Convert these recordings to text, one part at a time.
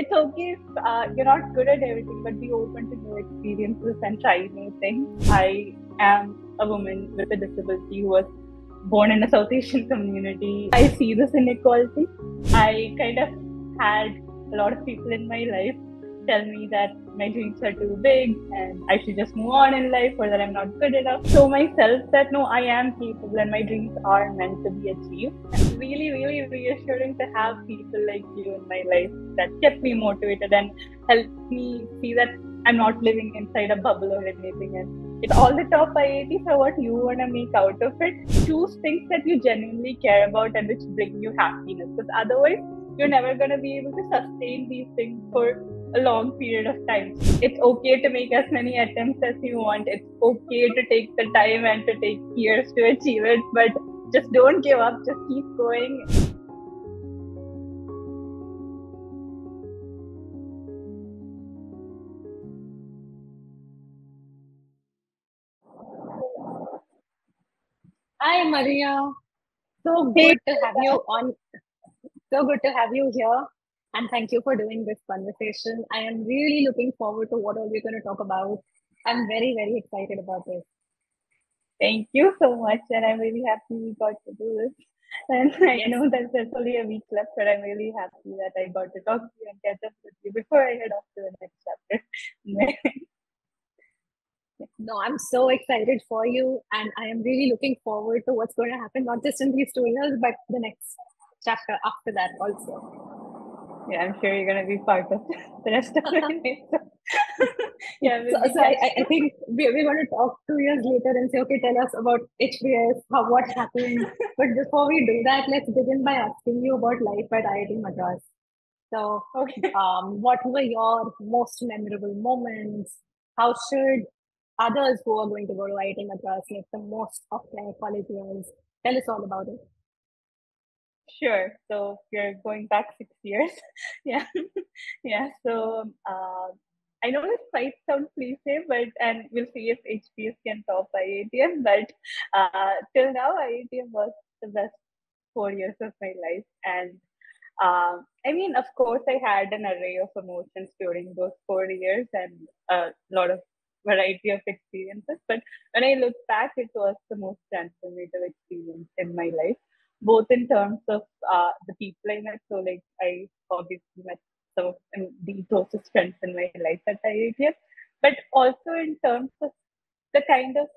it's okay if you're not good at everything, but be open to new experiences and try new things. I am a woman with a disability who was born in a South Asian community. I see this inequality. I kind of had a lot of people in my life tell me that my dreams are too big and I should just move on in life, or that I'm not good enough. Show myself that no, I am capable and my dreams are meant to be achieved. It's really, really reassuring to have people like you in my life that kept me motivated and helped me see that I'm not living inside a bubble or anything. And it's all the top IITs are what you want to make out of it. Choose things that you genuinely care about and which bring you happiness, because otherwise you're never going to be able to sustain these things for a long period of time. It's okay to make as many attempts as you want. It's okay to take the time and to take years to achieve it, but just don't give up. Just keep going. Hi, Maria. So Hey, good to have you on. So good to have you here. And thank you for doing this conversation. I am really looking forward to what all we're going to talk about. I'm very, very excited about this. thank you so much, and I'm really happy we got to do this. And I Yes. know that there's only a week left, but I'm really happy that I got to talk to you and catch up with you before I head off to the next chapter. No, I'm so excited for you. And I am really looking forward to what's going to happen, not just in these 2 years, but the next chapter after that also. Yeah, I'm sure you're gonna be part of the rest of my life. Yeah, So, we'll be so I think we're going to talk 2 years later and say, okay, tell us about HBS, what happened. But before we do that, let's begin by asking you about life at IIT Madras. So, okay. what were your most memorable moments? How should others who are going to go to IIT Madras make the most of their college years? Tell us all about it. Sure. So we're going back 6 years. Yeah. Yeah. So I know this might sound cliche, but and we'll see if HPS can top IITM. But till now, IITM was the best 4 years of my life, and I mean, of course, I had an array of emotions during those 4 years and a lot of variety of experiences. But when I look back, it was the most transformative experience in my life, both in terms of the people I met. So, like, I obviously met some of the closest friends in my life at IITM, but also in terms of the kind of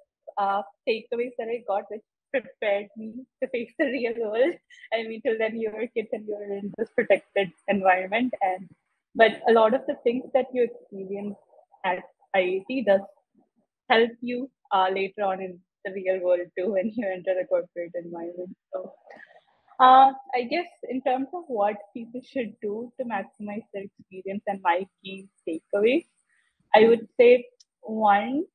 takeaways that I got, which prepared me to face the real world. I mean, till then you were kids and you were in this protected environment, and but a lot of the things that you experience at IIT does help you later on in the real world too when you enter the corporate environment. So, I guess in terms of what people should do to maximize their experience and my key takeaways, I would say one,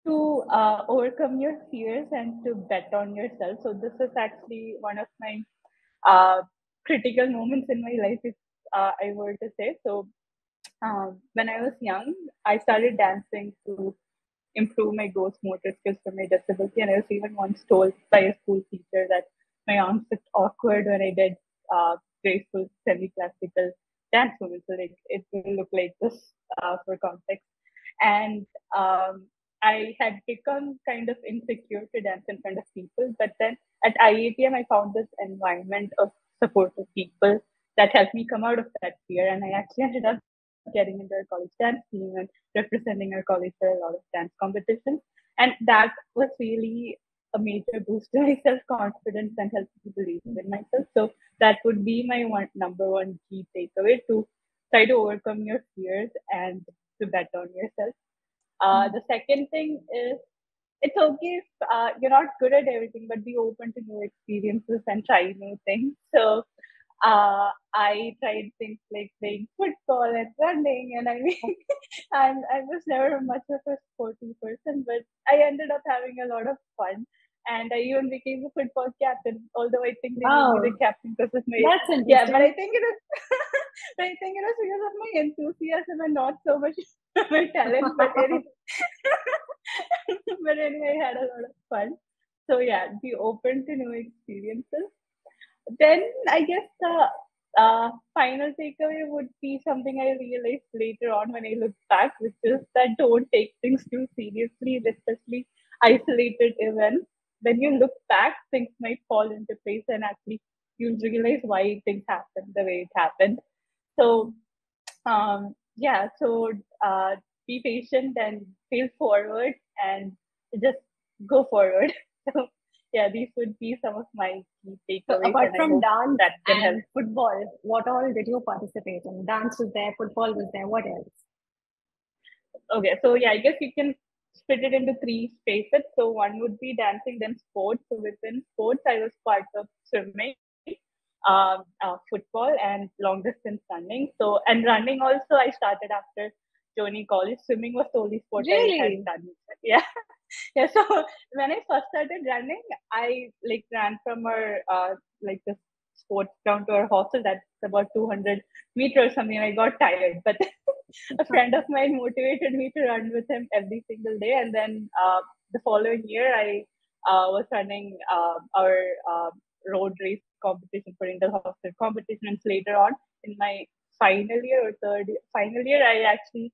to overcome your fears and to bet on yourself. So this is actually one of my uh, critical moments in my life, if I were to say. So when I was young, I started dancing to improve my gross motor skills for my disability, and I was even once told by a school teacher that my arms looked awkward when I did graceful semi-classical dance movements. So like it will look like this for context. And I had become kind of insecure to dance in front of people. But then at IATM, I found this environment of supportive people that helped me come out of that fear. And I actually ended up getting into our college dance team and representing our college for a lot of dance competitions. And that was really a major boost to my self confidence and helped me believe in myself. So that would be my number one key takeaway, to try to overcome your fears and to bet on yourself. The second thing is, it's okay if you're not good at everything, but be open to new experiences and try new things. So I tried things like playing football and running, and I mean, I was never much of a sporty person, but I ended up having a lot of fun. And I even became the football captain, although I think they made me the Wow, captain because of my, that's yeah, but I interesting. think it was, but I think it was because of my enthusiasm and not so much my talent. But anyway, but anyway, I had a lot of fun. So yeah, be open to new experiences. Then I guess the final takeaway would be something I realized later on when I look back, which is that don't take things too seriously, especially isolated events. When you look back, things might fall into place and actually you'll realize why things happened the way it happened. So, yeah, so be patient and fail forward and just go forward. So, yeah, these would be some of my key So takeaways, apart and I from hope dance that can help. and football, what all did you participate in? Dance was there, football was there. What else? Okay, so yeah, I guess you can split it into three spaces. So one would be dancing, then sports. So within sports, I was part of swimming, football, and long distance running. So and running also, I started after joining college. Swimming was the only sport I had Really? done. Yeah, yeah. So when I first started running, I like ran from our like the sports ground to our hostel. That's about 200 meters or something. I got tired, but a friend of mine motivated me to run with him every single day. And then the following year, I was running our road race competition for inter-hostel competition. And later on, in my final year or final year, I actually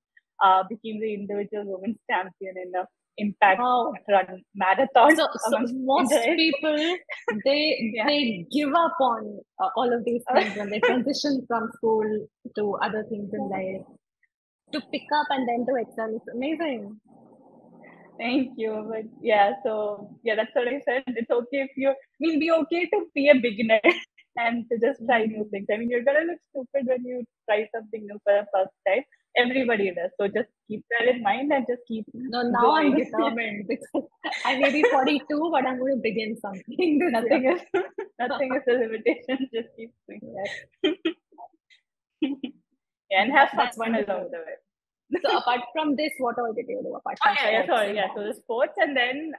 became the individual women's champion in the impact Wow. run marathon So amongst most people yeah. they give up on all of these things when they transition from school to other things in life to pick up and then to excel. It's amazing. Thank you. But yeah, so yeah, that's what I said. It's okay if you, I mean, be okay to be a beginner and to just try new things. I mean, you're gonna look stupid when you try something new for the first time. Everybody does. So just keep that in mind and just keep No, now I'm going. determined because I may be 42, but I'm going to begin something this year. Nothing is nothing is a limitation. Just keep going. Yes, Yeah, and have that's fun along wonderful. the way. So apart from this, what all did you do apart Oh from yeah, sports sorry, and yeah. So the dance? sports, and then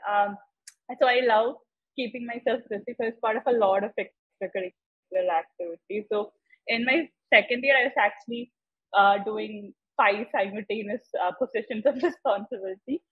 so I love keeping myself busy. So it's part of a lot of extracurricular activities. So in my second year, I was actually doing five simultaneous positions of responsibility,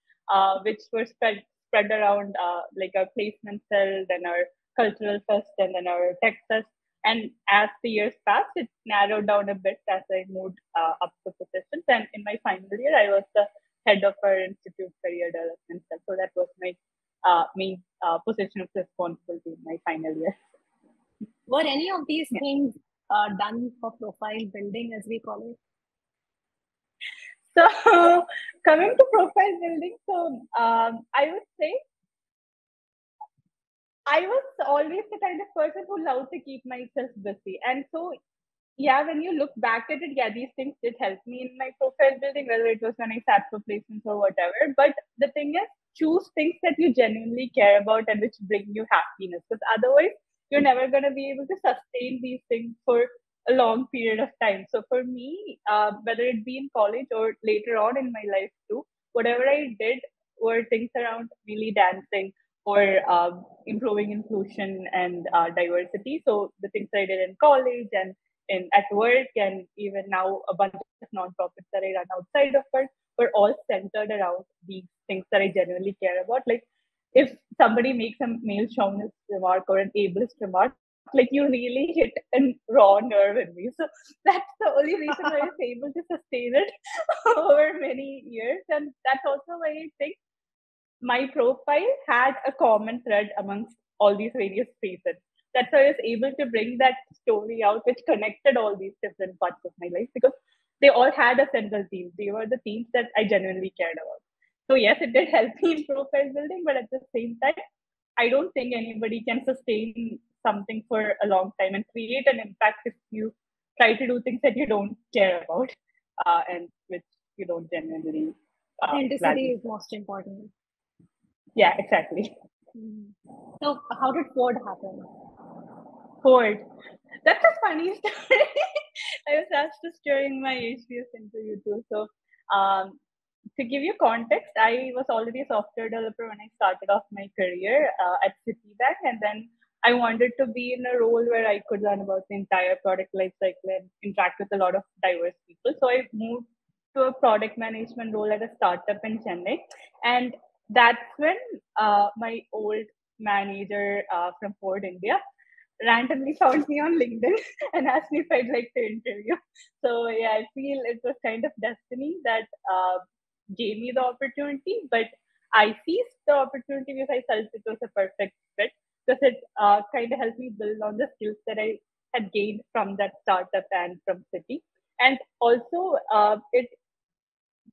which were spread around like our placement cell, then our cultural fest, and then our tech fest. And as the years passed, it narrowed down a bit as I moved up the positions. And in my final year, I was the head of our institute career development cell. So that was my main position of responsibility in my final year. Were any of these Yeah. things done for profile building, as we call it? So coming to profile building, so I would say I was always the kind of person who loved to keep myself busy. And so, yeah, when you look back at it, yeah, these things did help me in my profile building, whether it was when I sat for placements or whatever. But the thing is, choose things that you genuinely care about and which bring you happiness. Because otherwise, you're never going to be able to sustain these things for a long period of time. So for me, whether it be in college or later on in my life too, whatever I did were things around really dancing or improving inclusion and diversity. So the things I did in college and in at work and even now a bunch of nonprofits that I run outside of work were all centered around these things that I genuinely care about. Like if somebody makes a male chauvinist remark or an ableist remark, like you really hit a raw nerve in me. So that's the only reason why I was able to sustain it over many years. And that's also why I think my profile had a common thread amongst all these various spaces. That's why I was able to bring that story out, which connected all these different parts of my life because they all had a central theme. They were the themes that I genuinely cared about. So, yes, it did help me in profile building, but at the same time, I don't think anybody can sustain something for a long time and create an impact if you try to do things that you don't care about and which you don't genuinely Authenticity value. is most important. Yeah, exactly. Mm. So how did Ford happen? Ford. That's a funny story. I was asked this during my HBS interview too. So, to give you context, I was already a software developer when I started off my career at Citibank, and then I wanted to be in a role where I could learn about the entire product lifecycle and interact with a lot of diverse people. So I moved to a product management role at a startup in Chennai, and that's when my old manager from Ford India randomly found me on LinkedIn and asked me if I'd like to interview. So yeah, I feel it was kind of destiny that gave me the opportunity, but I seized the opportunity because I felt it was a perfect fit, because it kind of helped me build on the skills that I had gained from that startup and from City. And also, it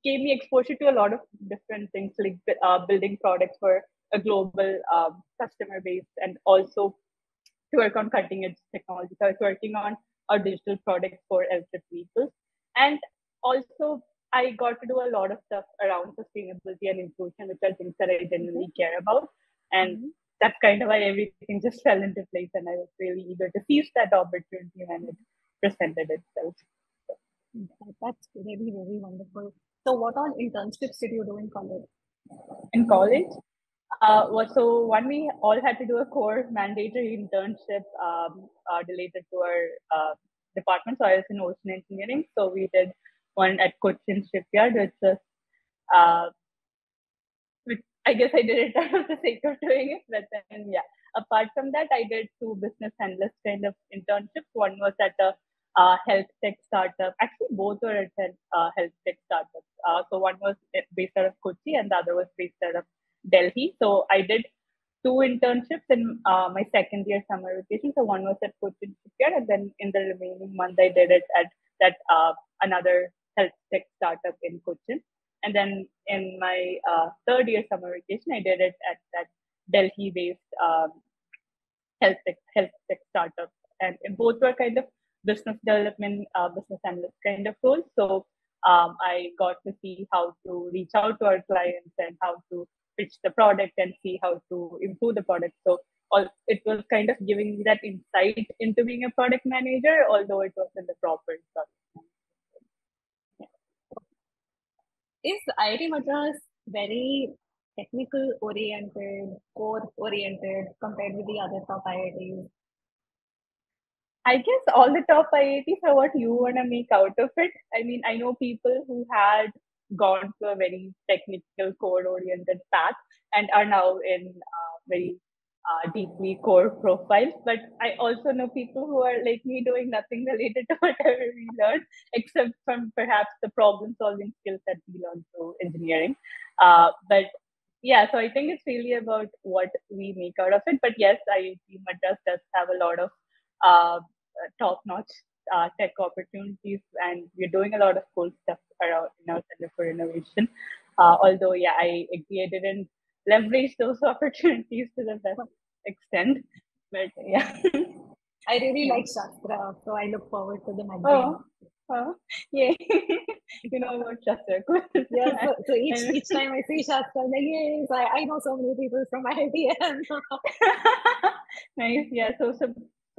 gave me exposure to a lot of different things, like building products for a global customer base, and also to work on cutting edge technology. So I was working on our digital products for electric vehicles. And also, I got to do a lot of stuff around sustainability and inclusion, which are things that I genuinely care about. And Mm-hmm. that's kind of why everything just fell into place. And I was really eager to seize that opportunity when it presented itself. That's really, really wonderful. So, what all internships did you do in college? In college, so one, we all had to do a core mandatory internship related to our department. So I was in ocean engineering. So we did one at Cochin Shipyard, which was uh, which I guess I did it out of the sake of doing it. But then, yeah, apart from that, I did two business analyst kind of internships. One was at a health tech startup. Actually, both were at health tech startups. So one was based out of Kochi and the other was based out of Delhi. So I did two internships in my second year summer vacation. So one was at Cochin Shipyard, and then in the remaining month, I did it at that another health tech startup in Cochin. And then in my third year summer vacation, I did it at that Delhi-based health tech startup, and both were kind of business development, business analyst kind of roles. So I got to see how to reach out to our clients and how to pitch the product and see how to improve the product. So it was kind of giving me that insight into being a product manager, although it wasn't the proper product Is IIT Madras very technical oriented, core oriented compared with the other top IITs? I guess all the top IITs are what you want to make out of it. I mean, I know people who had gone to a very technical, core oriented path and are now in very deeply core profiles. But I also know people who are like me doing nothing related to whatever we learned, except from perhaps the problem solving skills that we learned through engineering. But yeah, so I think it's really about what we make out of it. But yes, IIT Madras does have a lot of top-notch tech opportunities, and we're doing a lot of cool stuff around in our Center for Innovation. Although, yeah, I agree I didn't leverage those opportunities to the best extent, but yeah. I really Yeah. like Shastra, so I look forward to the magazine. Oh, oh, yeah. You know about Shastra. Cool. Yeah, so And- each time I see Shastra, I'm like, yes, I know so many people from IITM. Nice. Yeah.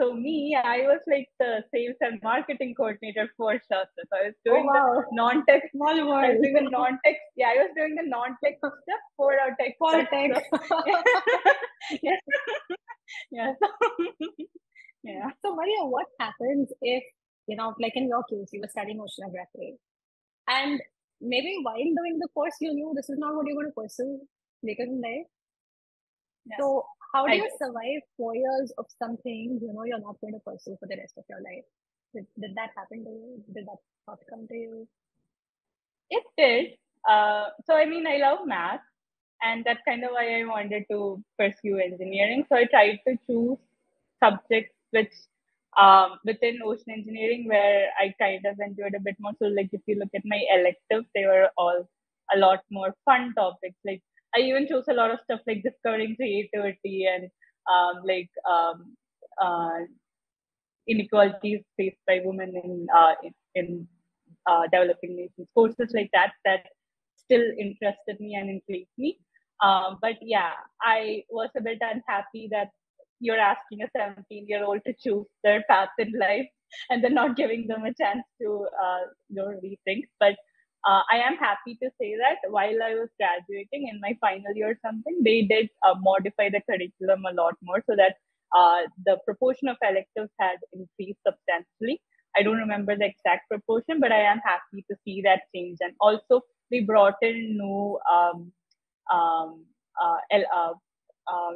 So me, I was like the sales and marketing coordinator for Shastra. So I was Oh doing the wow, non-tech. small I was world doing the non-tech. Yeah, I was doing the non-tech stuff for our tech for stuff. tech. So, yeah. Yeah. Yeah. So, yeah. So Maria, what happens if, like in your case, you were studying oceanography and maybe while doing the course, you knew this is not what you're going to pursue later in life. Yeah. So how do I you survive 4 years of something, you're not going to pursue for the rest of your life? Did that happen to you? Did that thought come to you? It did. So I mean, I love math, and that's kind of why I wanted to pursue engineering. So I tried to choose subjects which within ocean engineering where I kind of enjoyed a bit more. So like if you look at my electives, they were all a lot more fun topics. Like I even chose a lot of stuff like discovering creativity and like uh, inequalities faced by women in developing nations. Courses like that still interested me and intrigued me. But yeah, I was a bit unhappy that you're asking a 17-year-old to choose their path in life and then not giving them a chance to rethink. But I am happy to say that while I was graduating in my final year or something, they did modify the curriculum a lot more so that the proportion of electives had increased substantially. I don't remember the exact proportion, but I am happy to see that change. And also, we brought in new um, uh,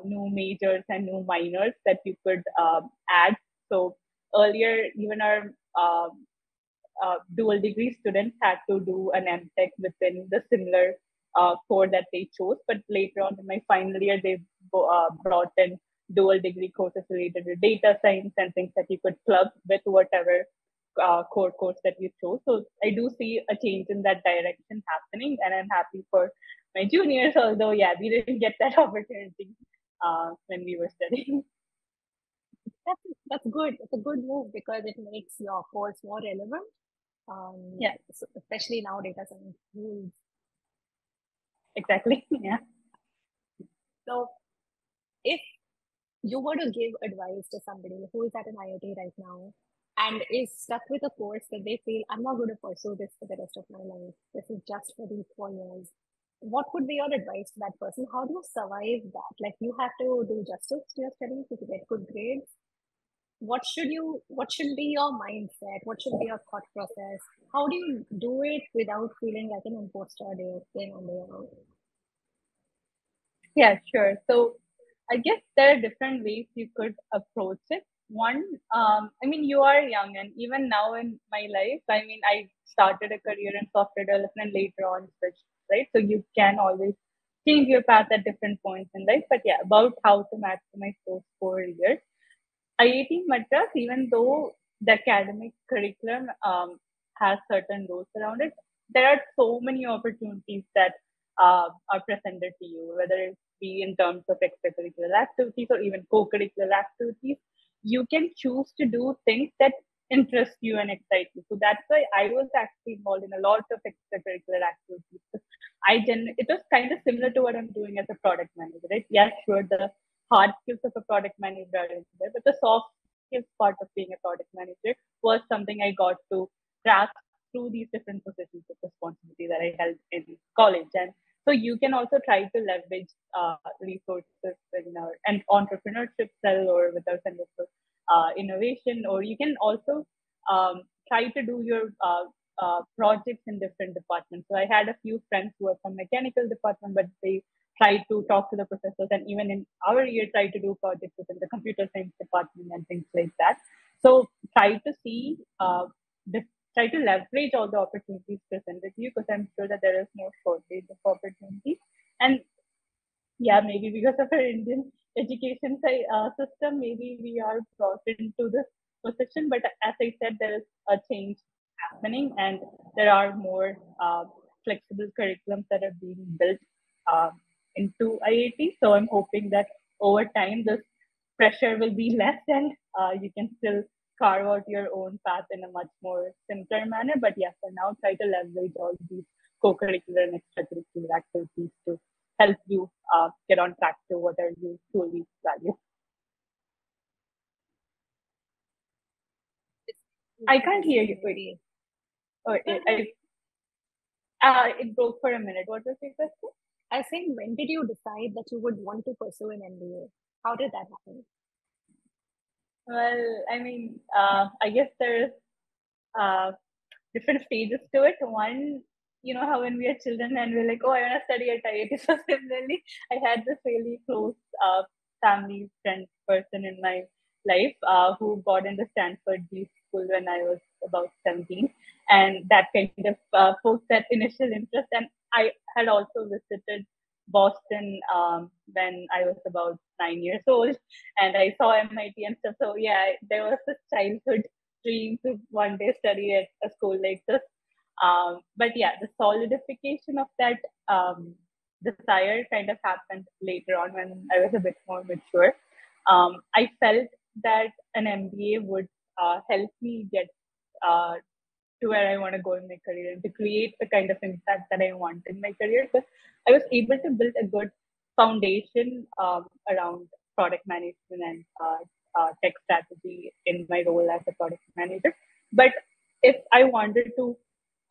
new majors and new minors that you could add. So earlier, even our dual degree students had to do an MTech within the similar core that they chose. But later on in my final year, they brought in dual degree courses related to data science and things that you could club with whatever core course that you chose. So I do see a change in that direction happening, and I'm happy for my juniors. Although, yeah, we didn't get that opportunity when we were studying. That's good. It's a good move because it makes your course more relevant. Yeah, So especially now data science rules. exactly. Yeah. So if you were to give advice to somebody who is at an IIT right now and is stuck with a course that they feel I'm not going to pursue this for the rest of my life. This is just for these 4 years. What would be your advice to that person? How do you survive that? Like you have to do justice to your studies to get good grades. What should be your mindset? What should be your thought process? How do you do it without feeling like an imposter day on day out? Yeah, sure. So I guess there are different ways you could approach it. One, I mean, you are young, and even now in my life, I mean, I started a career in software development later on, switched, right? So you can always change your path at different points in life. But yeah, about how to maximize those 4 years. IIT Madras, even though the academic curriculum has certain rules around it, there are so many opportunities that are presented to you, whether it be in terms of extracurricular activities or even co-curricular activities. You can choose to do things that interest you and excite you. So that's why I was actually involved in a lot of extracurricular activities. It was kind of similar to what I'm doing as a product manager, right? Yeah, sure, the hard skills of a product manager are in there, but the soft skills part of being a product manager was something I got to grasp through these different positions of responsibility that I held in college. And so you can also try to leverage resources in our and entrepreneurship cell or with our center for innovation, or you can also try to do your projects in different departments. So I had a few friends who were from mechanical department, but they tried to talk to the professors, and even in our year, try to do projects within the computer science department and things like that. So try to see, try to leverage all the opportunities presented to you, because I'm sure that there is no shortage of opportunities. And yeah, maybe because of our Indian education system, maybe we are brought into this position. But as I said, there is a change happening, and there are more flexible curriculums that are being built uh, into IIT. So I'm hoping that over time, this pressure will be less, and you can still carve out your own path in a much more simpler manner. But yeah, for now, try to leverage all these co-curricular and extracurricular activities to help you get on track to whatever you truly value. I can't hear you. Wait. Oh, it broke for a minute. What was your question? I think when did you decide that you would want to pursue an MBA? How did that happen? Well, I mean, I guess there's uh, different stages to it. One, you know how when we are children and we're like, oh, I want to study at IIT. So similarly, I had this really close family friend person in my life who got into Stanford B School when I was about 17. And that kind of poked that initial interest. And I had also visited Boston when I was about 9 years old, and I saw MIT and stuff. So yeah, there was this childhood dream to one day study at a school like this. But yeah, the solidification of that desire kind of happened later on when I was a bit more mature. I felt that an MBA would help me get uh, to where I want to go in my career and to create the kind of impact that I want in my career. Because I was able to build a good foundation around product management and tech strategy in my role as a product manager. But if I wanted to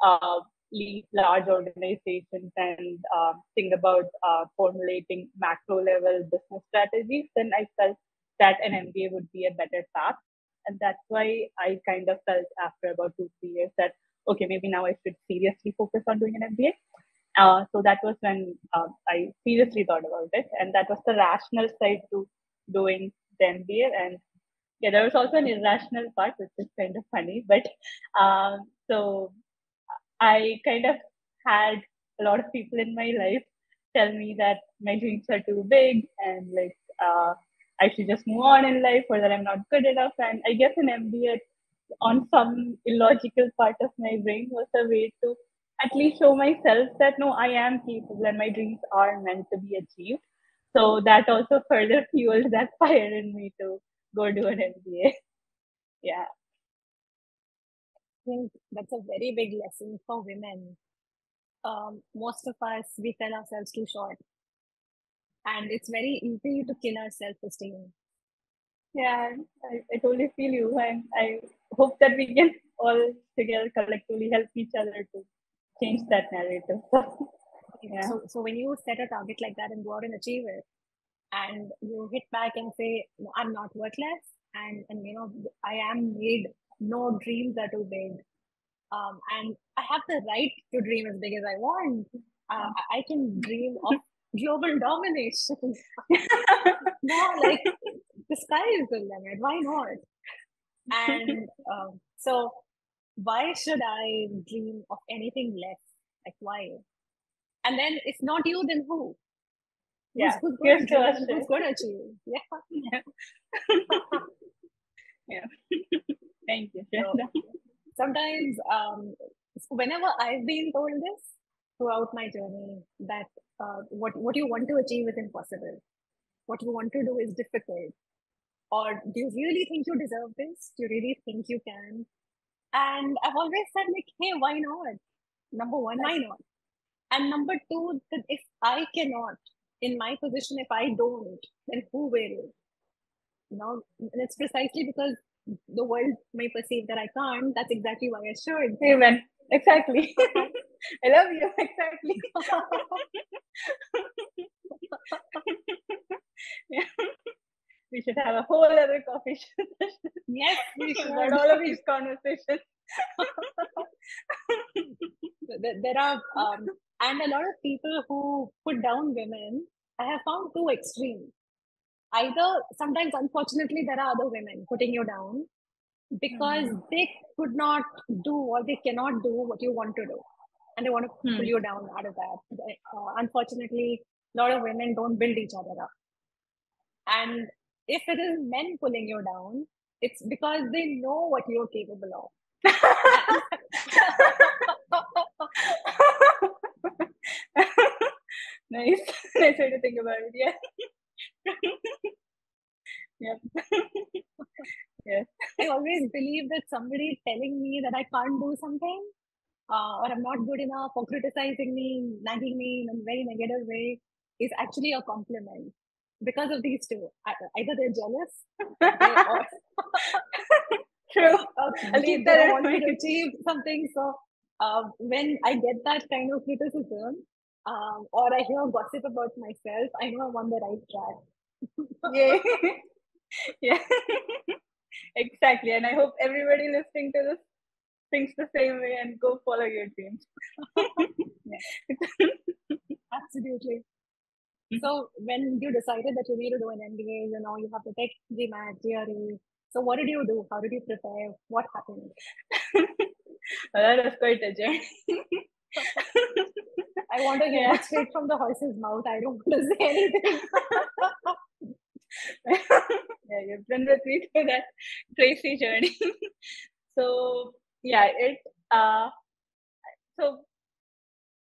uh, lead large organizations and think about formulating macro level business strategies, then I felt that an MBA would be a better path. And that's why I kind of felt after about 2, 3 years that, okay, maybe now I should seriously focus on doing an MBA. So that was when I seriously thought about it, and that was the rational side to doing the MBA. And yeah, there was also an irrational part, which is kind of funny. But so I kind of had a lot of people in my life tell me that my dreams are too big, and like I should just move on in life, or that I'm not good enough. And I guess an MBA on some illogical part of my brain was a way to at least show myself that no, I am capable and my dreams are meant to be achieved. So that also further fueled that fire in me to go do an MBA. Yeah. I think that's a very big lesson for women. Most of us, we sell ourselves too short, and it's very easy to kill our self-esteem. Yeah, I totally feel you, and I hope that we can all together collectively help each other to change that narrative. Yeah. So when you set a target like that and go out and achieve it, and you hit back and say, no, I'm not worthless, and I am made. No dreams are too big, and I have the right to dream as big as I want. I can dream of global domination. No, like the sky is the limit. Why not? And so, why should I dream of anything less? Like, why? And then, if not you, then who? Yeah. Who's going Here's to to dream us. and who's going to achieve? Yeah. Yeah. Thank you. So, sometimes, whenever I've been told this throughout my journey, that what you want to achieve is impossible, what you want to do is difficult, or do you really think you deserve this? Do you really think you can? And I've always said, like, hey, why not? Number one, why not? And number two, that if I cannot, in my position, if I don't, then who will? And it's precisely because the world may perceive that I can't. That's exactly why I should. Amen. Exactly. I love you. Exactly. Yeah. We should have a whole other coffee shop. Yes, we should. About all of these conversations. There are, and a lot of people who put down women, I have found two extremes. Either, sometimes, unfortunately, there are other women putting you down because they could not do or they cannot do what you want to do. And they want to pull you down out of that. Unfortunately, a lot of women don't build each other up. And if it is men pulling you down, it's because they know what you're capable of. Nice. Nice way to think about it. Yeah. Yep. Yes. I always believe that somebody telling me that I can't do something or I'm not good enough or criticizing me, nagging me in a very negative way is actually a compliment because of these two. Either they're jealous or True. they don't want me to achieve something. So when I get that kind of criticism or I hear gossip about myself, I know I'm on the right track. Yeah. Yeah. Exactly. And I hope everybody listening to this thinks the same way and go follow your dreams. Absolutely. So when you decided that you need to do an MBA, you have to take GMAT, GRE. So what did you do? How did you prepare? What happened? Well, that was quite a journey. I want to hear it straight from the horse's mouth. I don't want to say anything. Yeah, you've been with me through that crazy journey. So yeah, so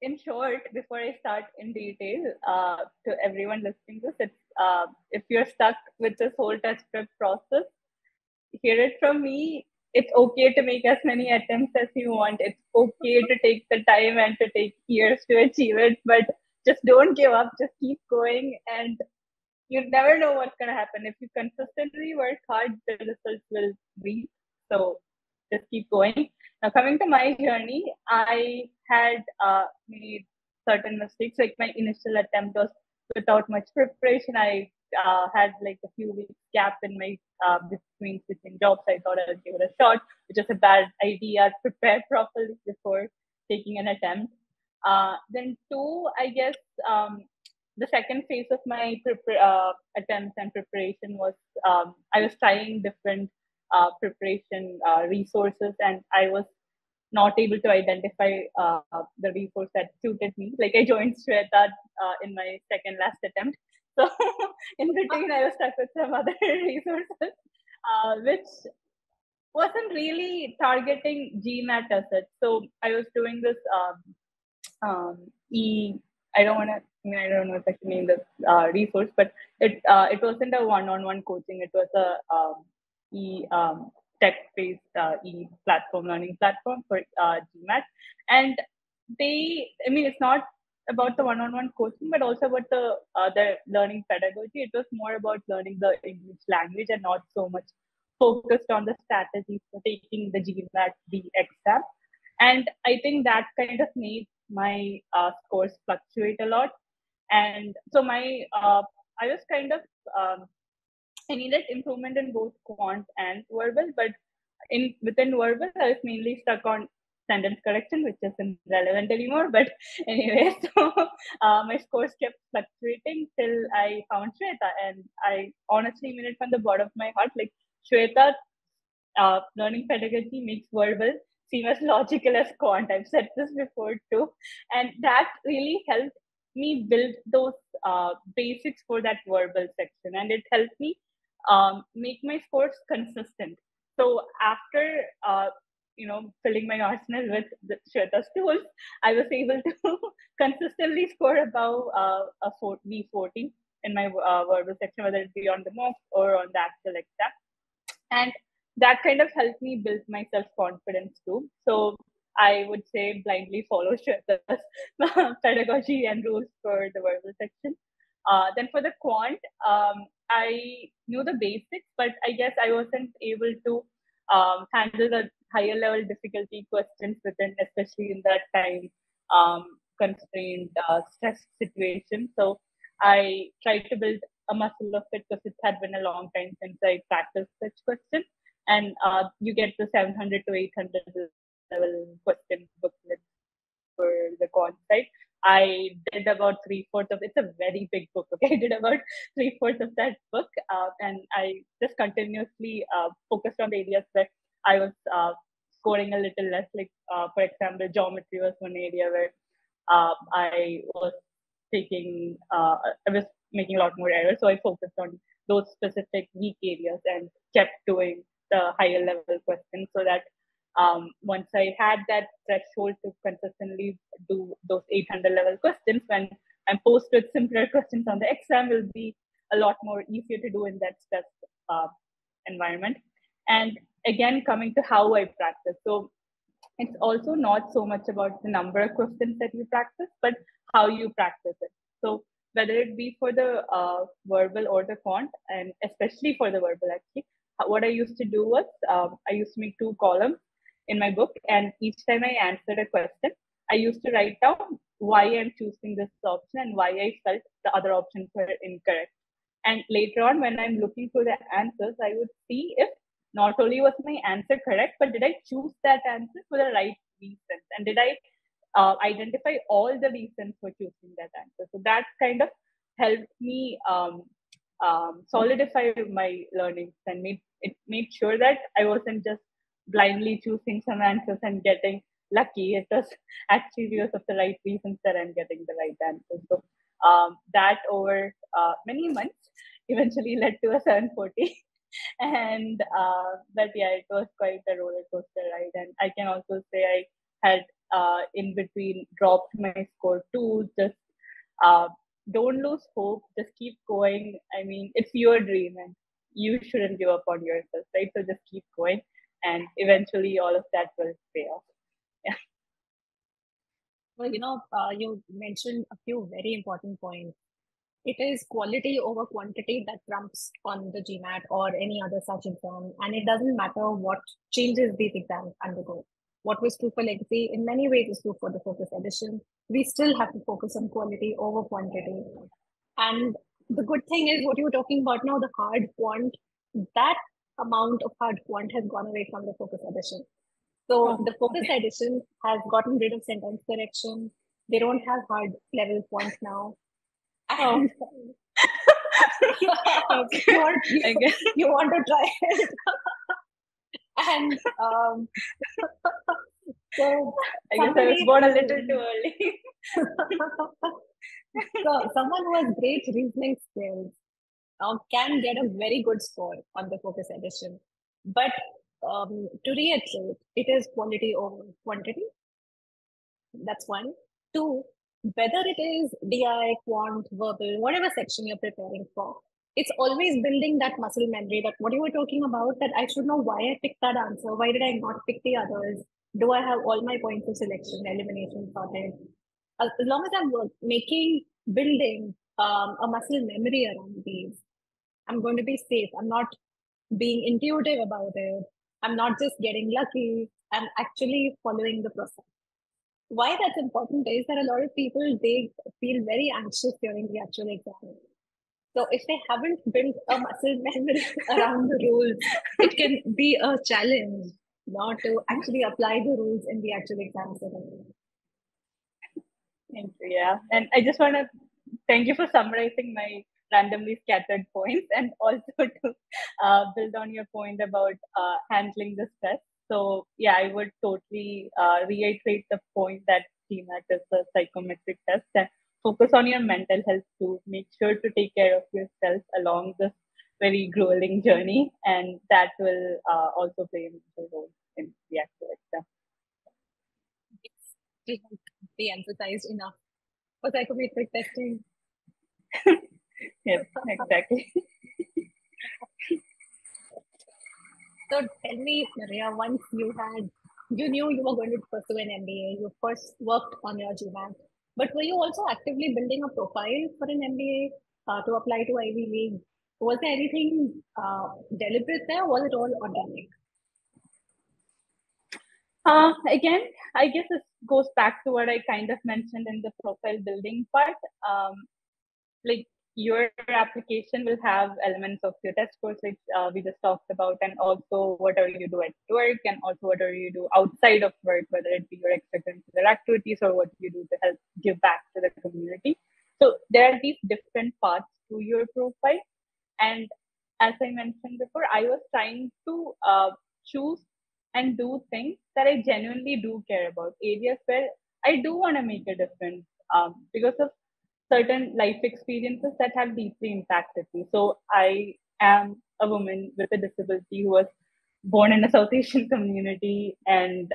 in short, before I start in detail, to everyone listening to this, if you're stuck with this whole test prep process, hear it from me. It's okay to make as many attempts as you want. It's okay to take the time and to take years to achieve it, but just don't give up. Just keep going, and you never know what's going to happen. If you consistently work hard, the results will be. So just keep going. Now, coming to my journey, I had made certain mistakes. Like my initial attempt was without much preparation. I had like a few weeks gap in my between switching jobs. I thought I'd give it a shot, which is a bad idea. Prepare properly before taking an attempt. Then two, I guess, the second phase of my attempts and preparation was, I was trying different preparation resources, and I was not able to identify the resource that suited me. Like I joined Shweta in my second last attempt. So in between, I was stuck with some other resources, which wasn't really targeting GMAT as such. So I was doing this e. I don't want to. I mean, I don't know if I should name the resource, but it wasn't a one-on-one coaching. It was a e tech-based e platform learning platform for GMAT, and they. I mean, it's not about the one-on-one coaching, but also about the learning pedagogy. It was more about learning the English language and not so much focused on the strategies for taking the GMAT the exam. And I think that kind of made my scores fluctuate a lot. And so I was kind of I needed improvement in both quant and verbal, but in within verbal, I was mainly stuck on sentence correction, which isn't relevant anymore. But anyway, so my scores kept fluctuating till I found Shweta, and I honestly mean it from the bottom of my heart. Like Shweta, learning pedagogy makes verbal seem as logical as quant. I've said this before too, and that really helped me build those basics for that verbal section, and it helped me make my scores consistent. So after filling my arsenal with the Shweta's tools, I was able to consistently score above a V40 in my verbal section, whether it be on the mock or on the actual exam. And that kind of helped me build my self confidence too. So I would say blindly follow Shweta's pedagogy and rules for the verbal section. Then for the quant, I knew the basics, but I guess I wasn't able to handle the higher level difficulty questions within, especially in that time constrained stress situation. So I tried to build a muscle of it because it had been a long time since I practiced such questions. And you get the 700 to 800 level question booklet for the quant side. I did about three-fourths of it's a very big book. Okay, I did about three-fourths of that book, and I just continuously focused on the areas where I was scoring a little less. Like for example, geometry was one area where I was I was making a lot more errors. So I focused on those specific weak areas and kept doing the higher level questions so that once I had that threshold to consistently do those 800 level questions, when I'm posed with simpler questions on the exam, will be a lot more easier to do in that stress environment. And again, coming to how I practice. So it's also not so much about the number of questions that you practice, but how you practice it. So whether it be for the verbal or the quant, and especially for the verbal, actually, what I used to do was I used to make two columns in my book, and each time I answered a question, I used to write down why I'm choosing this option and why I felt the other options were incorrect. And later on, when I'm looking through the answers, I would see if not only was my answer correct, but did I choose that answer for the right reasons? And did I identify all the reasons for choosing that answer? So that kind of helped me solidify my learnings and made sure that I wasn't just blindly choosing some answers and getting lucky. It was actually because of the right reasons that I'm getting the right answer. So that over many months eventually led to a 740. And but yeah, it was quite a roller coaster ride. And I can also say I had in between dropped my score too. Just uh, don't lose hope. Just keep going. I mean, it's your dream, and you shouldn't give up on yourself, right? So just keep going, and eventually all of that will pay off. Yeah. Well, you mentioned a few very important points. It is quality over quantity that trumps on the GMAT or any other such exam. And it doesn't matter what changes these exams undergo. What was true for legacy in many ways is true for the focus edition. We still have to focus on quality over quantity. And the good thing is what you were talking about now, the hard quant, that amount of hard quant has gone away from the focus edition. So Oh, the focus okay. edition has gotten rid of sentence correction. They don't have hard level points now. Oh. And Okay. you want to try it. And so I guess I was born a little too early. So someone who has great reasoning skills can get a very good score on the focus edition. But to reiterate, it is quality over quantity. That's one. Two, whether it is DI, quant, verbal, whatever section you're preparing for, it's always building that muscle memory that what you were talking about, that I should know why I picked that answer. Why did I not pick the others? Do I have all my points of selection, elimination sorted? As long as I'm building a muscle memory around these, I'm going to be safe. I'm not being intuitive about it. I'm not just getting lucky. I'm actually following the process. Why that's important is that a lot of people, they feel very anxious during the actual exam. So if they haven't built a muscle memory around the rules, it can be a challenge not to actually apply the rules in the actual exam setting. Thank you. Yeah, and I just want to thank you for summarizing my randomly scattered points, and also to build on your point about handling the stress. So yeah, I would totally reiterate the point that GMAT is a psychometric test, and focus on your mental health too. Make sure to take care of yourself along this very grueling journey, and that will also play a major role in the actual exam. It can't be emphasized enough for psychometric testing. Yes, exactly. So tell me, Maria, once you knew you were going to pursue an MBA, you first worked on your GMAT, but were you also actively building a profile for an MBA to apply to Ivy League? Was there anything deliberate there? Or was it all organic? Again, I guess this goes back to what I kind of mentioned in the profile building part. Like your application will have elements of your test scores, which we just talked about, and also whatever you do at work, and also whatever you do outside of work, whether it be your extracurricular activities or what you do to help give back to the community. So there are these different parts to your profile. And as I mentioned before, I was trying to choose and do things that I genuinely do care about, areas where I do want to make a difference because of certain life experiences that have deeply impacted me. So I am a woman with a disability who was born in a South Asian community and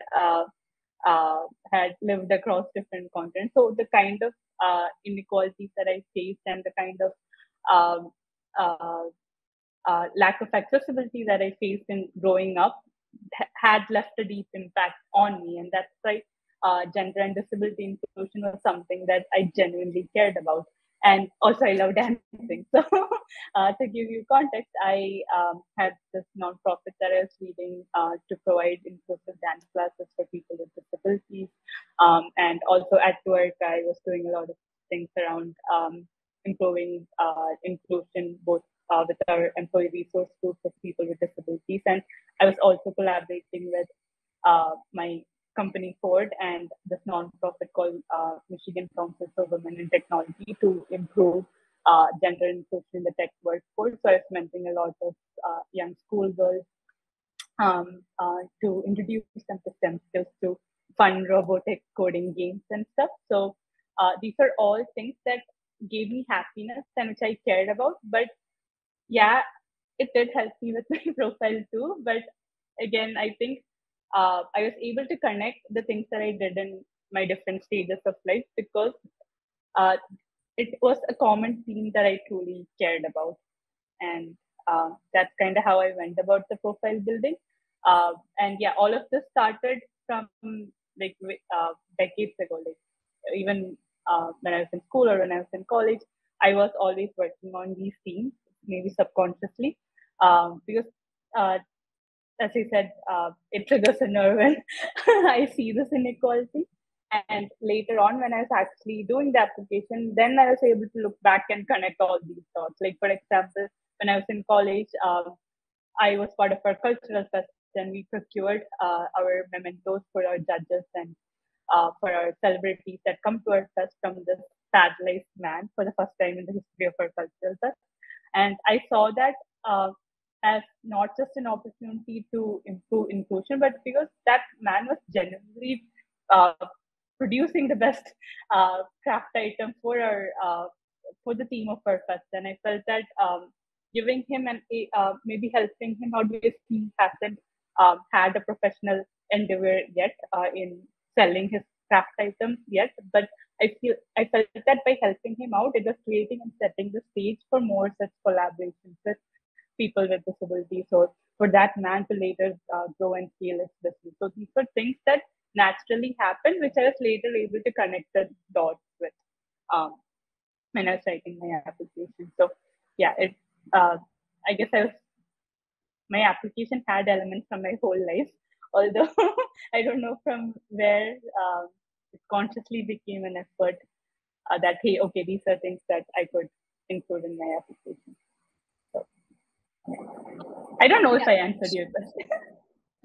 had lived across different continents. So the kind of inequalities that I faced and the kind of um, uh, lack of accessibility that I faced in growing up had left a deep impact on me. And that's why gender and disability inclusion was something that I genuinely cared about. And also, I love dancing. So, to give you context, I had this nonprofit that I was leading to provide inclusive dance classes for people with disabilities. And also at work, I was doing a lot of things around improving inclusion both with our employee resource group of people with disabilities. And I was also collaborating with my company Ford and this nonprofit called Michigan Council for Women in Technology to improve gender inclusion in the tech workforce. So I was mentoring a lot of young schoolgirls to introduce them to STEM skills to fun robotic coding games and stuff. So these are all things that gave me happiness and which I cared about. But yeah, it did help me with my profile too. But again, I think I was able to connect the things that I did in my different stages of life because uh, it was a common theme that I truly cared about. And that's kind of how I went about the profile building. And yeah, all of this started from like decades ago, like even when I was in school or when I was in college, I was always working on these themes, maybe subconsciously, because as I said, it triggers a nerve when I see this inequality. And later on, when I was actually doing the application, then I was able to look back and connect all these dots. Like, for example, when I was in college, I was part of our cultural fest and we procured our mementos for our judges and for our celebrities that come to our fest from this paralyzed man for the first time in the history of our cultural fest. And I saw that as not just an opportunity to improve inclusion, but because that man was genuinely uh, producing the best craft item for the theme of our fest. And I felt that giving him and maybe helping him out because he hasn't had a professional endeavor yet in selling his craft items yet, but I felt that by helping him out, it was creating and setting the stage for more such collaborations with people with disabilities, or for that man to later grow and scale his business. So these were things that naturally happened, which I was later able to connect the dots with um, when I was writing my application. So yeah, uh, I guess my application had elements from my whole life, although I don't know from where it consciously became an effort that, hey, okay, these are things that I could include in my application. So I don't know if Yeah. I answered your question.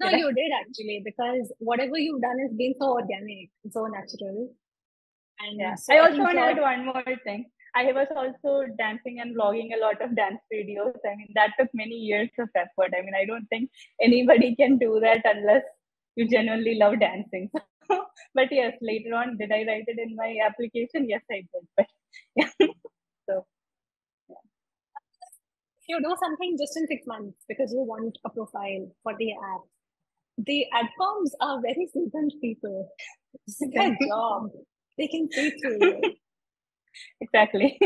No, Did I? you did actually, because whatever you've done has been so organic, so natural. Yeah. And so I I also think want to you're, add one more thing. I was also dancing and vlogging a lot of dance videos. I mean, that took many years of effort. I mean, I don't think anybody can do that unless you genuinely love dancing. But yes, later on, did I write it in my application? Yes, I did. But yeah. So if you do something just in 6 months because you want a profile for the adcoms are very seasoned people. It's their job. They can see through you. exactly.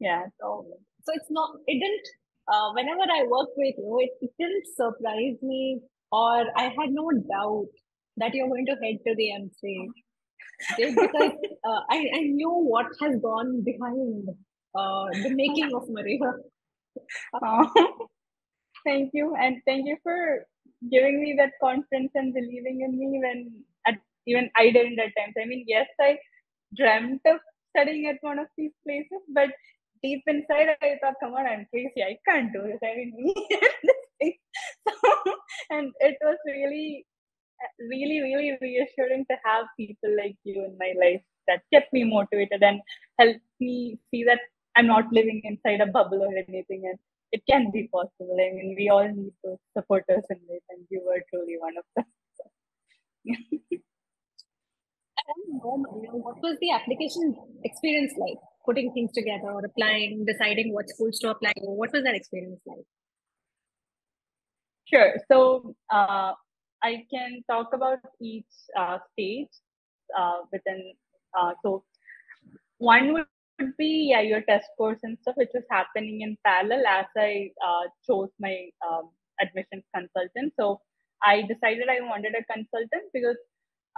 Yeah. So it's not, it didn't, whenever I worked with you, it didn't surprise me, or I had no doubt that you're going to head to the MC. Because I knew what has gone behind the making of Maria. Oh, thank you. And thank you for giving me that confidence and believing in me when even I didn't at times. I mean, yes, I dreamt of studying at one of these places, but deep inside, I thought, come on, I'm crazy. I can't do this. I mean, this thing. So, and it was really reassuring to have people like you in my life that kept me motivated and helped me see that I'm not living inside a bubble or anything, and it can be possible. I mean, we all need to support us in life, and you were truly one of them. I don't know, Maria, what was the application experience like? Putting things together, applying, deciding what schools to apply to. What was that experience like? Sure. So I can talk about each stage within. So one would be your test course and stuff, which was happening in parallel as I chose my admissions consultant. So I decided I wanted a consultant because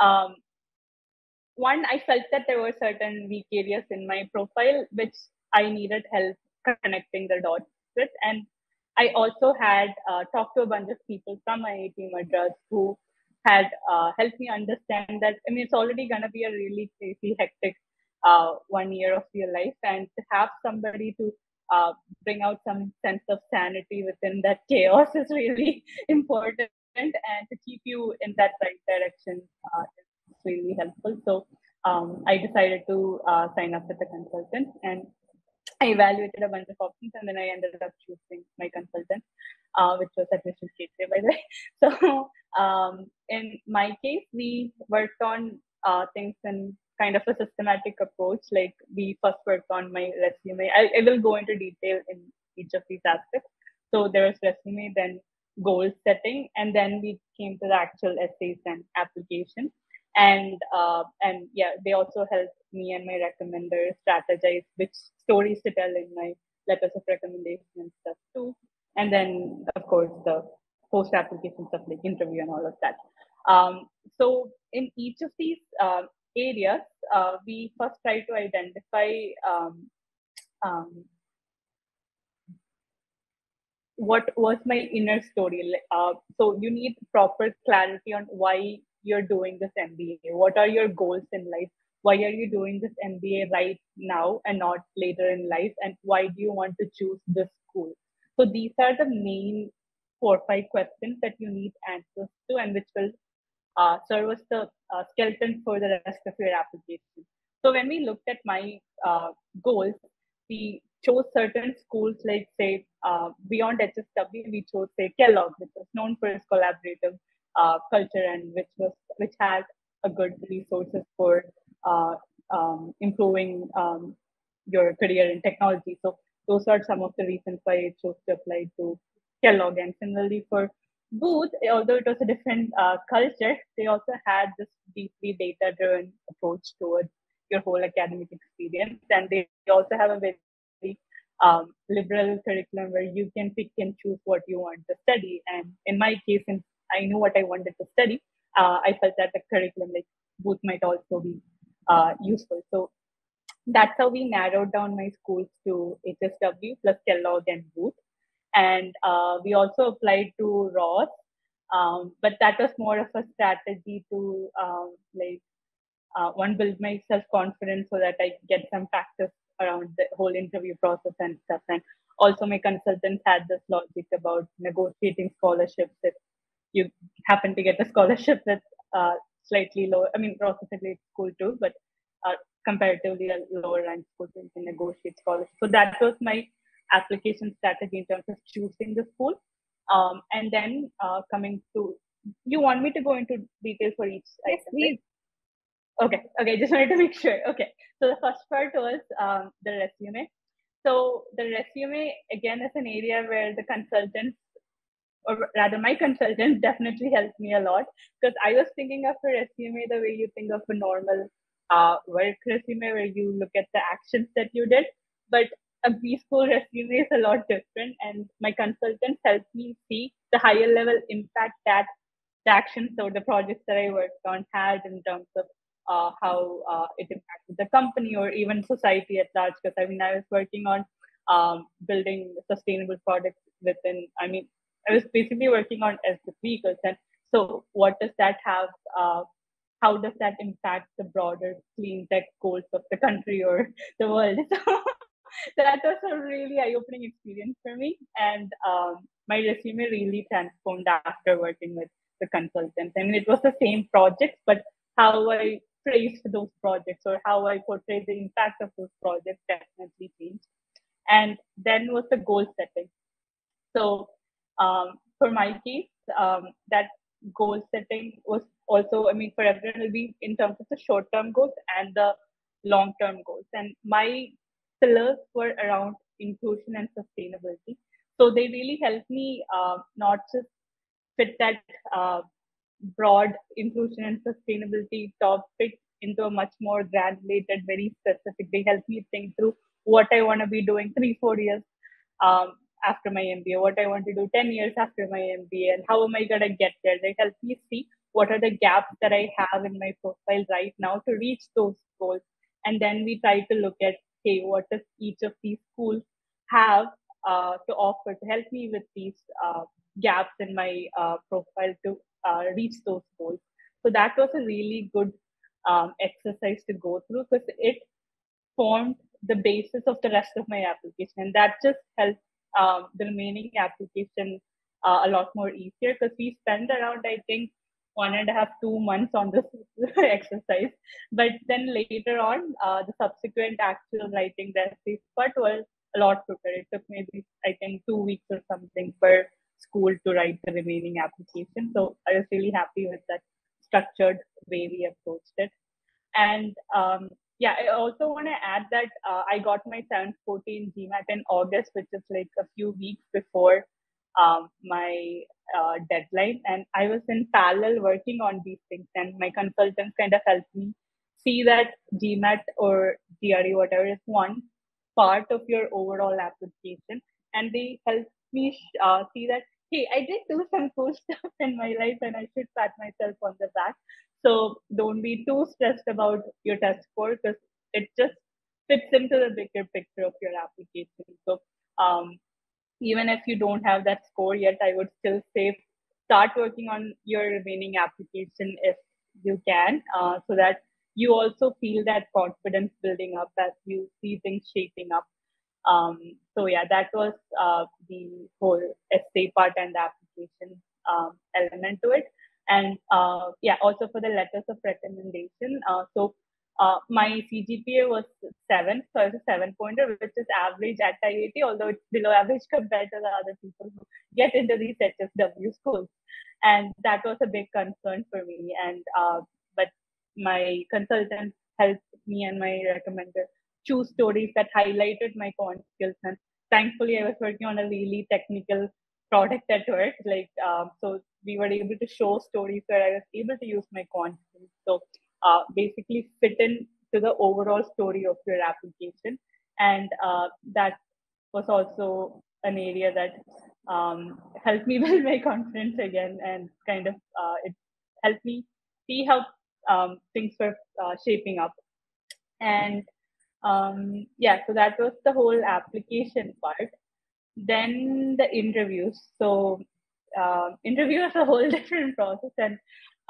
um, one, I felt that there were certain weak areas in my profile which I needed help connecting the dots with, and I also had talked to a bunch of people from IIT Madras who had helped me understand that, I mean, it's already going to be a really crazy, hectic 1 year of your life, and to have somebody to bring out some sense of sanity within that chaos is really important, and to keep you in that right direction is really helpful. So I decided to sign up with a consultant, and I evaluated a bunch of options, and then I ended up choosing my consultant, which was Admission Gateway, by the way. So in my case, we worked on things in kind of a systematic approach. Like we first worked on my resume. I will go into detail in each of these aspects. So there was resume, then goal setting, and then we came to the actual essays and application. And yeah, they also helped me and my recommender strategize which stories to tell in my letters of recommendation and stuff too. And then of course the post application stuff like interview and all of that. So in each of these areas, we first try to identify um, what was my inner story. So you need proper clarity on why you're doing this MBA. What are your goals in life? Why are you doing this MBA right now and not later in life? And why do you want to choose this school? So these are the main 4 or 5 questions that you need answers to, and which will serve as the skeleton for the rest of your application. So when we looked at my goals, we chose certain schools like, say, beyond HSW, we chose, say, Kellogg, which was known for its collaborative culture, and which had a good resources for uh, improving your career in technology. So those are some of the reasons why I chose to apply to Kellogg. And similarly for Booth, although it was a different culture, they also had this deeply data-driven approach towards your whole academic experience, and they also have a very liberal curriculum where you can pick and choose what you want to study. And in my case, since I knew what I wanted to study, I felt that the curriculum like Booth might also be useful. So that's how we narrowed down my schools to HSW plus Kellogg and Booth. And we also applied to Ross, but that was more of a strategy to one, build my self confidence so that I get some practice around the whole interview process and stuff. And also, my consultants had this logic about negotiating scholarships if you happen to get a scholarship that's slightly lower. I mean, Ross is a great school too, but uh, comparatively a lower ranked school, so you can negotiate scholarships. So that was my application strategy in terms of choosing the school. And then coming to, you want me to go into details for each Yes, item, right? please. Okay, just wanted to make sure. Okay, so the first part was the resume. So the resume again is an area where the consultants, or rather my consultants, definitely helped me a lot, because I was thinking of a resume the way you think of a normal work resume where you look at the actions that you did, but a B school resume is a lot different, and my consultants helped me see the higher level impact that the actions or the projects that I worked on had in terms of how it impacted the company or even society at large. Because I mean, I was working on building sustainable products within. I mean, I was basically working on electric vehicles, and so what does that have? How does that impact the broader clean tech goals of the country or the world? So that was a really eye-opening experience for me, and my resume really transformed after working with the consultants. I mean, it was the same projects, but how I praised those projects or how I portrayed the impact of those projects definitely changed. And then was the goal setting. So for my case, that goal setting was also, I mean, for everyone will be in terms of the short term goals and the long term goals. And my pillars were around inclusion and sustainability. So they really helped me not just fit that uh, broad inclusion and sustainability topic into a much more granulated, very specific. They help me think through what I want to be doing 3, 4 years um, after my MBA, what I want to do 10 years after my MBA, and how am I going to get there. They help me see what are the gaps that I have in my profile right now to reach those goals. And then we try to look at, hey, what does each of these schools have to offer to help me with these gaps in my profile to reach those goals. So that was a really good exercise to go through, because it formed the basis of the rest of my application. And that just helped the remaining application a lot more easier, because we spent around, I think, 1.5, 2 months on this exercise. But then later on, the subsequent actual writing the essay part was a lot quicker. It took maybe, I think, 2 weeks or something per school to write the remaining application. So I was really happy with that structured way we approached it. And yeah, I also want to add that I got my 714 GMAT in August, which is like a few weeks before my deadline. And I was in parallel working on these things, and my consultants kind of helped me see that GMAT or GRE, whatever, is one part of your overall application. And they helped me see that, hey, I did do some cool stuff in my life and I should pat myself on the back. So don't be too stressed about your test score, because it just fits into the bigger picture of your application. So um, even if you don't have that score yet, I would still say start working on your remaining application if you can, so that you also feel that confidence building up as you see things shaping up. So yeah, that was the whole essay part and the application element to it. And yeah, also for the letters of recommendation. My CGPA was 7, so I was a 7-pointer, which is average at IIT, although it's below average compared to the other people who get into these HSW schools. And that was a big concern for me. But my consultant helped me and my recommender choose stories that highlighted my quant skills. And thankfully, I was working on a really technical product at work. So we were able to show stories where I was able to use my quant skills. So basically fit in to the overall story of your application. And that was also an area that helped me build my confidence again, and kind of it helped me see how things were shaping up. And yeah, so that was the whole application part. Then the interviews. So interview is a whole different process, and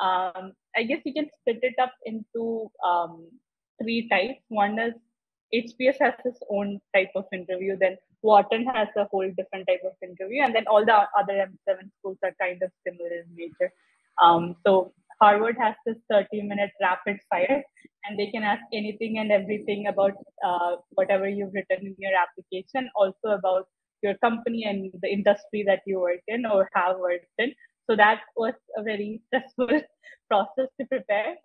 I guess you can split it up into three types. One is HPS has its own type of interview, then Wharton has a whole different type of interview, and then all the other M7 schools are kind of similar in nature. So Harvard has this 30-minute rapid fire, and they can ask anything and everything about whatever you've written in your application, also about your company and the industry that you work in or have worked in. So that was a very stressful process to prepare.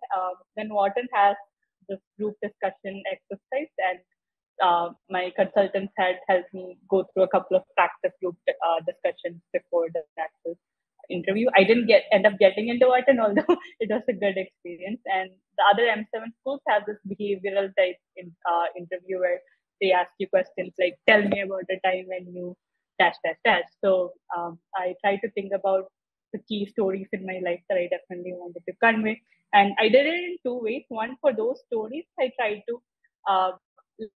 Then Wharton has this group discussion exercise, and my consultants had helped me go through a couple of practice group discussions before the actual interview. I didn't end up getting into Wharton, although it was a good experience. And the other M7 schools have this behavioral type interview where they ask you questions like, tell me about a time when you dash dash dash. So I try to think about the key stories in my life that I definitely wanted to convey, and I did it in two ways. One, for those stories I tried to uh,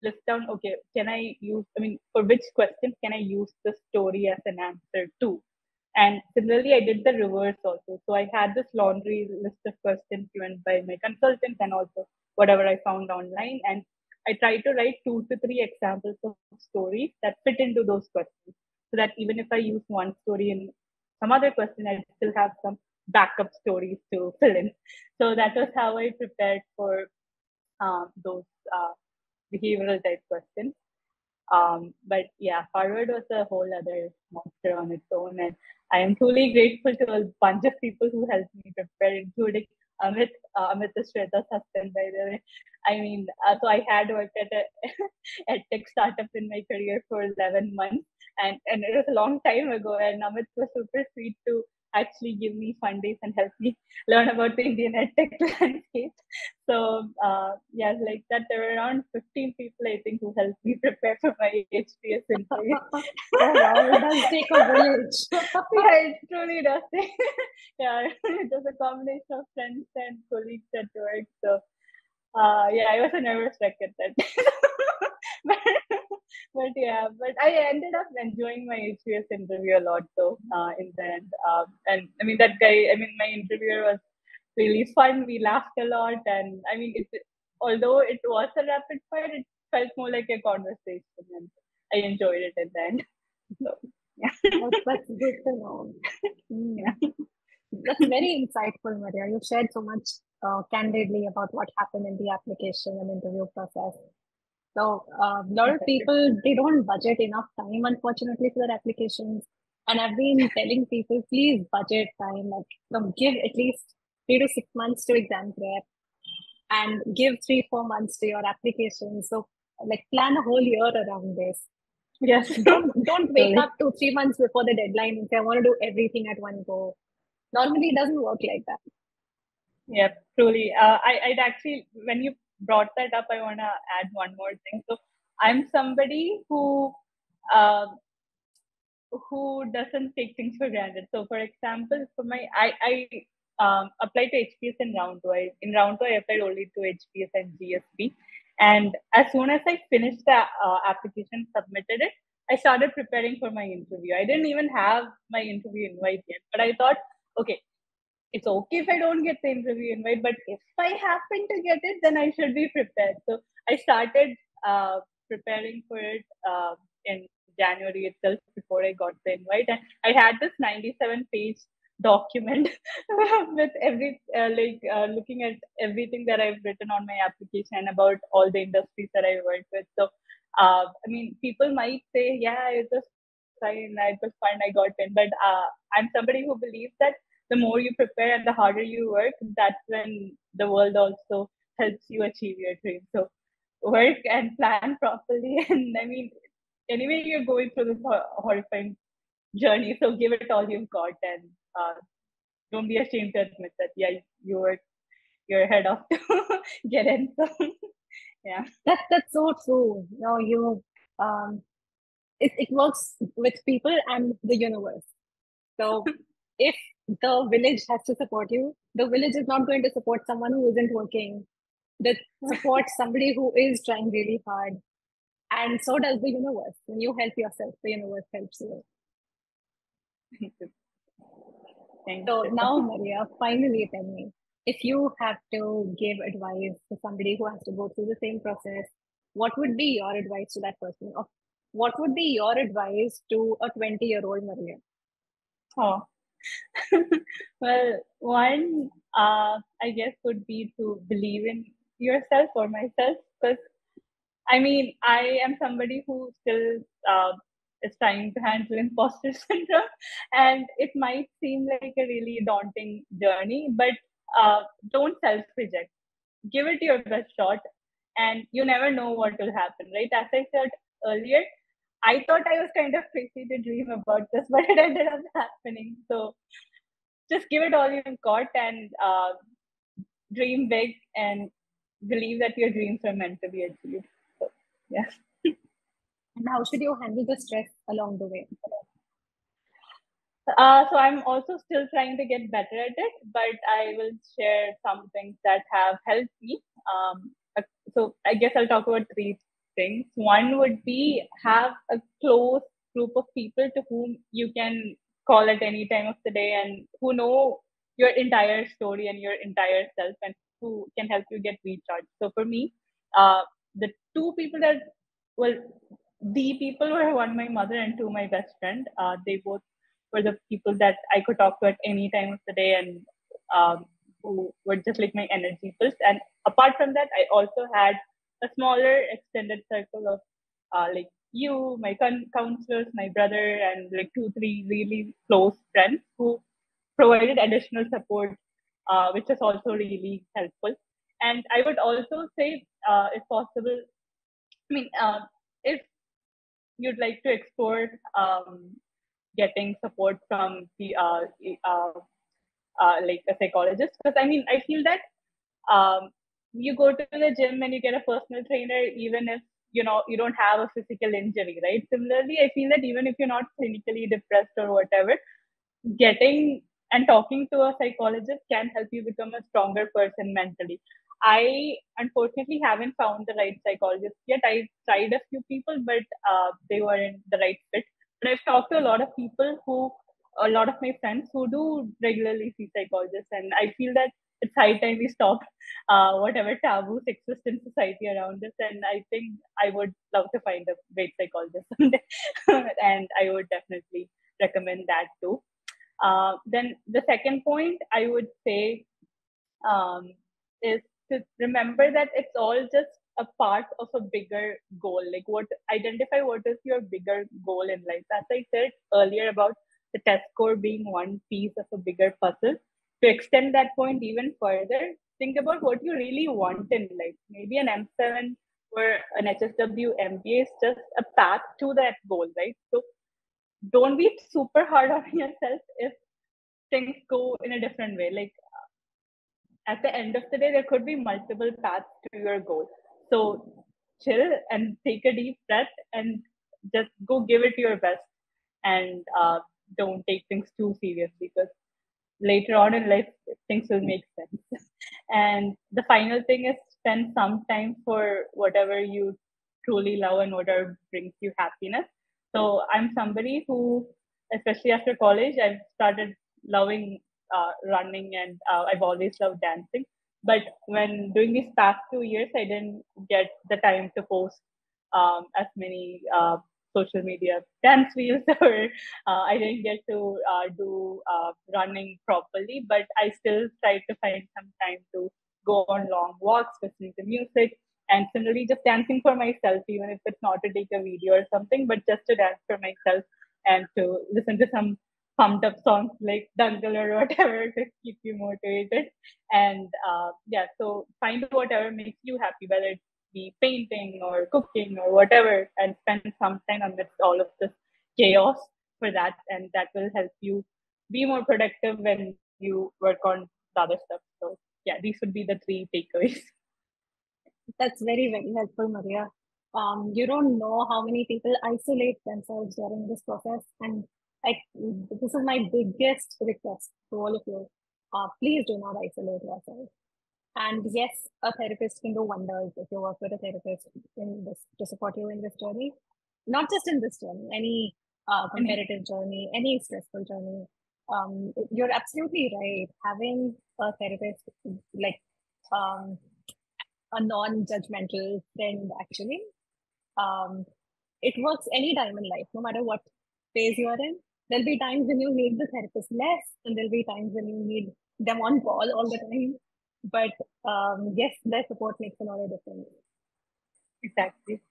list down, okay, can I use, I mean, for which questions can I use the story as an answer to? And similarly, I did the reverse also. So I had this laundry list of questions given by my consultants and also whatever I found online. And I tried to write 2 to 3 examples of stories that fit into those questions, so that even if I use one story in some other question, I still have some backup stories to fill in. So that was how I prepared for those behavioral type questions. But yeah, Harvard was a whole other monster on its own, and I am truly grateful to a bunch of people who helped me prepare, including Amit. Amit is Shweta's husband, by the way. I mean, so I had worked at a tech startup in my career for 11 months, and it was a long time ago. And Amit was super sweet to actually give me fun days and help me learn about the Indian tech landscape. So yeah, like that, there were around 15 people I think who helped me prepare for my HPS interview. Oh wow, it does take a village. Yeah, it truly does. Yeah, it was a combination of friends and colleagues at work. So yeah, I was a nervous wreck at that. but, but yeah, but I ended up enjoying my HPS interview a lot though in the end. And I mean, that guy, I mean, my interviewer was really fun. We laughed a lot. And I mean, although it was a rapid fire, it felt more like a conversation. And I enjoyed it in the end. So, yeah. That's good to know. Yeah. That's very insightful, Maria. You've shared so much candidly about what happened in the application and interview process. So a lot of people, they don't budget enough time, unfortunately, for their applications. And I've been telling people, please budget time, like give at least 3 to 6 months to exam prep and give 3, 4 months to your application. So like plan a whole year around this. Yes. Don't wake up 2, 3 months before the deadline and say, I want to do everything at one go. Normally it doesn't work like that. Yeah, truly. I'd actually, when you brought that up, I want to add one more thing. So I'm somebody uh, who doesn't take things for granted. So, for example, for I applied to HPS in round two. In round two, I applied only to HPS and GSP. And as soon as I finished the application, submitted it, I started preparing for my interview. I didn't even have my interview invite yet, but I thought, okay, it's okay if I don't get the interview invite, but if I happen to get it, then I should be prepared. So I started preparing for it in January itself before I got the invite. And I had this 97-page document with looking at everything that I've written on my application about all the industries that I work with. So, I mean, people might say, yeah, it was fine, it was fun, I got in, but I'm somebody who believes that the more you prepare and the harder you work, that's when the world also helps you achieve your dream. So, work and plan properly. And I mean, anyway, you're going through this horrifying journey, so give it all you've got, and don't be ashamed to admit that, yeah, you're head off to get in. So, yeah. That's so true. No, you it works with people and the universe. So if the village has to support you, the village is not going to support someone who isn't working. That supports somebody who is trying really hard. And so does the universe. When you help yourself, the universe helps you. Thanks. So now, Maria, finally tell me, if you have to give advice to somebody who has to go through the same process, what would be your advice to that person? Or what would be your advice to a 20-year-old Maria? Oh, well, one, I guess, would be to believe in yourself or myself, because I mean, I am somebody who still is trying to handle imposter syndrome, and it might seem like a really daunting journey, but don't self reject. Give it your best shot, and you never know what will happen, right? As I said earlier, I thought I was kind of crazy to dream about this, but it ended up happening. So just give it all you've got, and dream big, and believe that your dreams are meant to be achieved. So, yeah. And how should you handle the stress along the way? So I'm also still trying to get better at it, but I will share some things that have helped me. So I guess I'll talk about three things. One would be have a close group of people to whom you can call at any time of the day, and who know your entire story and your entire self, and who can help you get recharged. So for me, uh, the two people that, well, the people were one my mother and two my best friend. They both were the people that I could talk to at any time of the day, and who were just like my energy pills. And apart from that, I also had a smaller extended circle of like you, my counselors, my brother, and like two, three really close friends who provided additional support, which is also really helpful. And I would also say, if possible, I mean, if you'd like to explore getting support from the like a psychologist, because I mean, I feel that you go to the gym and you get a personal trainer even if you don't have a physical injury, right? Similarly, I feel that even if you're not clinically depressed or whatever, getting and talking to a psychologist can help you become a stronger person mentally. I unfortunately haven't found the right psychologist yet. I tried a few people, but they weren't the right fit. But I've talked to a lot of people a lot of my friends who do regularly see psychologists, and I feel that it's high time we stop whatever taboos exist in society around this. And I think I would love to find a great psychologist someday, and I would definitely recommend that too. Then the second point I would say um, is to remember that it's all just a part of a bigger goal. Like, identify what is your bigger goal in life. As I said earlier about the test score being one piece of a bigger puzzle, to extend that point even further, think about what you really want in life. Maybe an M7 or an HSW MBA is just a path to that goal, right? So don't be super hard on yourself if things go in a different way. Like, at the end of the day, there could be multiple paths to your goal. So chill and take a deep breath and just go give it your best, and don't take things too seriously, because later on in life things will make sense. And the final thing is spend some time for whatever you truly love and whatever brings you happiness. So I'm somebody who, especially after college, I've started loving running, and I've always loved dancing. But when doing these past 2 years, I didn't get the time to post as many social media dance reels, or I didn't get to do running properly, but I still try to find some time to go on long walks, listening to music, and similarly just dancing for myself, even if it's not to take a video or something, but just to dance for myself and to listen to some pumped up songs like Dangle or whatever to keep you motivated. And yeah, so find whatever makes you happy, whether it be painting or cooking or whatever, and spend some time amidst all of this chaos for that. And that will help you be more productive when you work on the other stuff. So yeah, these would be the three takeaways. That's very, very helpful, Maria. You don't know how many people isolate themselves during this process. And like, this is my biggest request to all of you. Please do not isolate yourself. And yes, a therapist can do wonders if you work with a therapist in this to support you in this journey. Not just in this journey, any competitive journey, any stressful journey. You're absolutely right. Having a therapist, like um, a non-judgmental friend, actually, um, it works any time in life, no matter what phase you're in. There'll be times when you need the therapist less, and there'll be times when you need them on call all the time. But yes, their support makes a lot of difference. Exactly.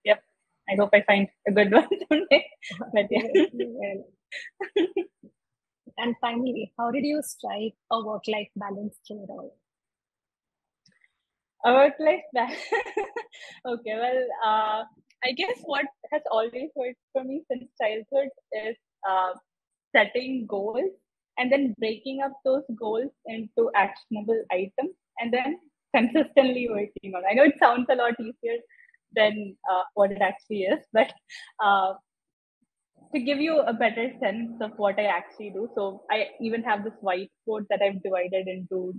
Yep. I hope I find a good one someday. But yeah. Well, and finally, how did you strike a work-life balance through it all? A work life balance. Okay, well, I guess what has always worked for me since childhood is uh, setting goals and then breaking up those goals into actionable items and then consistently working on. I know it sounds a lot easier than what it actually is, but uh, to give you a better sense of what I actually do. So I even have this whiteboard that I've divided into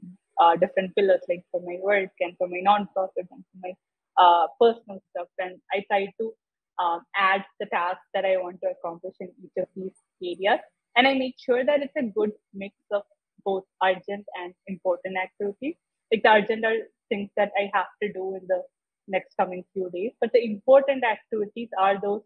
different pillars, like for my work and for my nonprofit and for my personal stuff. And I try to add the tasks that I want to accomplish in each of these areas. And I make sure that it's a good mix of both urgent and important activities. Like the urgent are things that I have to do in the next coming few days, but the important activities are those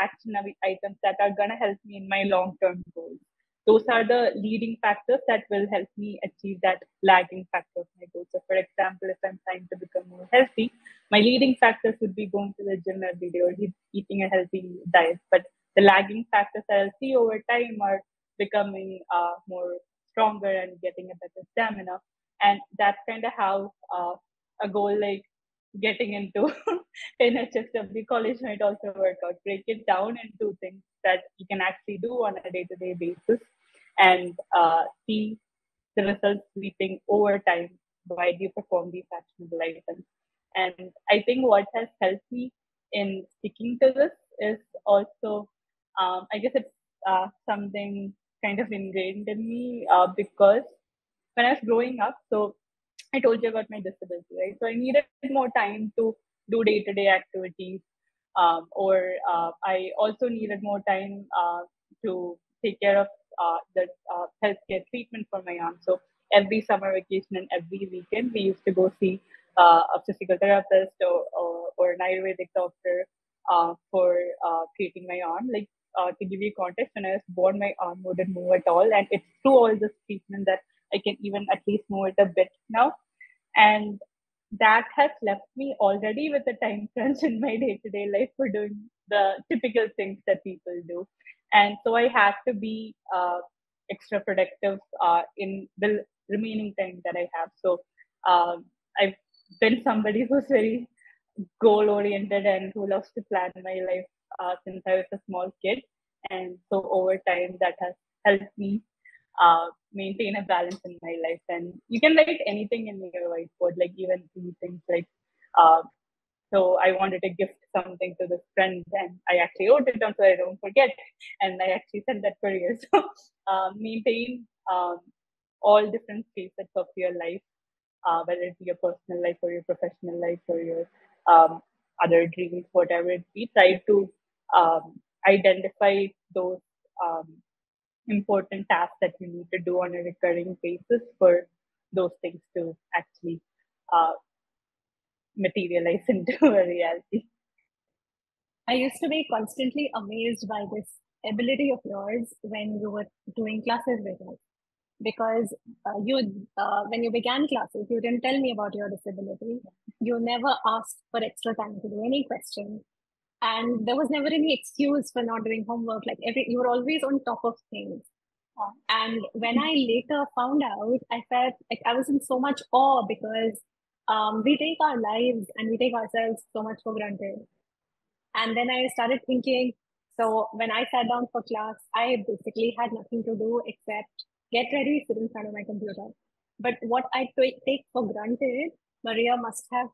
action items that are going to help me in my long term goals. Those are the leading factors that will help me achieve that lagging factor of my goals. So, for example, if I'm trying to become more healthy, my leading factors would be going to the gym every day or eating a healthy diet. But the lagging factors that I'll see over time are becoming more stronger and getting a better stamina. And that's kind of how a goal like getting into NHSW college might also work out. Break it down into things that you can actually do on a day-to-day basis and see the results reaping over time while you perform these actionable items. And I think what has helped me in sticking to this is also, I guess it's something kind of ingrained in me because when I was growing up, so I told you about my disability, right? So I needed more time to do day-to-day activities, or I also needed more time to take care of the healthcare treatment for my aunt. So every summer vacation and every weekend, we used to go see a physical therapist or an Ayurvedic doctor for treating my arm. Like to give you context, when I was born, my arm wouldn't move at all, and it's through all this treatment that I can even at least move it a bit now. And that has left me already with a time crunch in my day to day life for doing the typical things that people do. And so I had to be extra productive in the remaining time that I have. So I've been somebody who's very goal oriented and who loves to plan my life since I was a small kid. And so over time, that has helped me maintain a balance in my life. And you can write anything in your whiteboard, like even things like, uh, so I wanted to gift something to this friend, and I actually wrote it down so I don't forget. And I actually said that for years. So maintain all different facets of your life, whether it be your personal life or your professional life or your um, other dreams, whatever it be. Try to identify those um, important tasks that you need to do on a recurring basis for those things to actually uh, materialize into a reality. I used to be constantly amazed by this ability of yours when you were doing classes with us. Because when you began classes, you didn't tell me about your disability. You never asked for extra time to do any question. And there was never any excuse for not doing homework. Like you were always on top of things. And when I later found out, I felt like I was in so much awe because we take our lives and we take ourselves so much for granted. And then I started thinking, so when I sat down for class, I basically had nothing to do except get ready, sit in front of my computer. But what I take for granted, Maria must have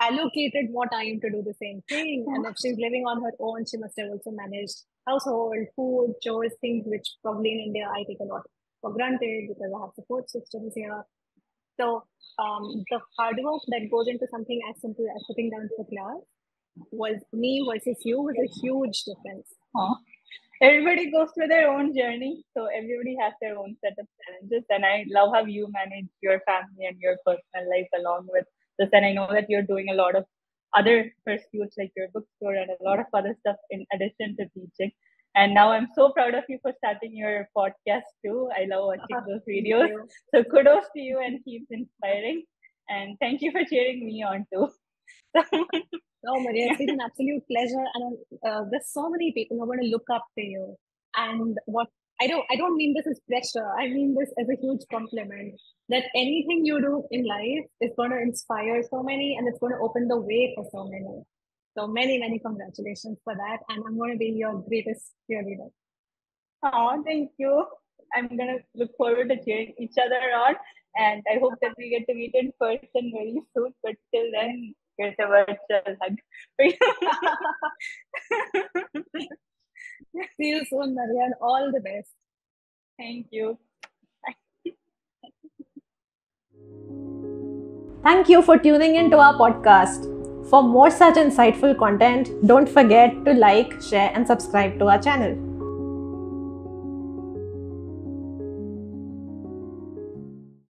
allocated more time to do the same thing. And if she's living on her own, she must have also managed household, food, chores, things which probably in India I take a lot for granted because I have support systems here. So the hard work that goes into something as simple as sitting down for class was me versus you was a huge difference. Everybody goes through their own journey, so everybody has their own set of challenges. And I love how you manage your family and your personal life along with this. And I know that you're doing a lot of other pursuits like your bookstore and a lot of other stuff in addition to teaching. And now I'm so proud of you for starting your podcast too. I love watching those videos. So kudos to you and keep inspiring. And thank you for cheering me on too. Oh, Maria, it's been an absolute pleasure, and there's so many people who are going to look up to you. And what I don't mean this as pressure. I mean this as a huge compliment. That anything you do in life is going to inspire so many, and it's going to open the way for so many. So many congratulations for that, and I'm going to be your greatest cheerleader. Oh, thank you. I'm gonna look forward to cheering each other on, and I hope that we get to meet in person very soon. But till then, here's a virtual hug for you. See you soon, Maria, and all the best. Thank you. Thank you for tuning into our podcast. For more such insightful content, don't forget to like, share, and subscribe to our channel.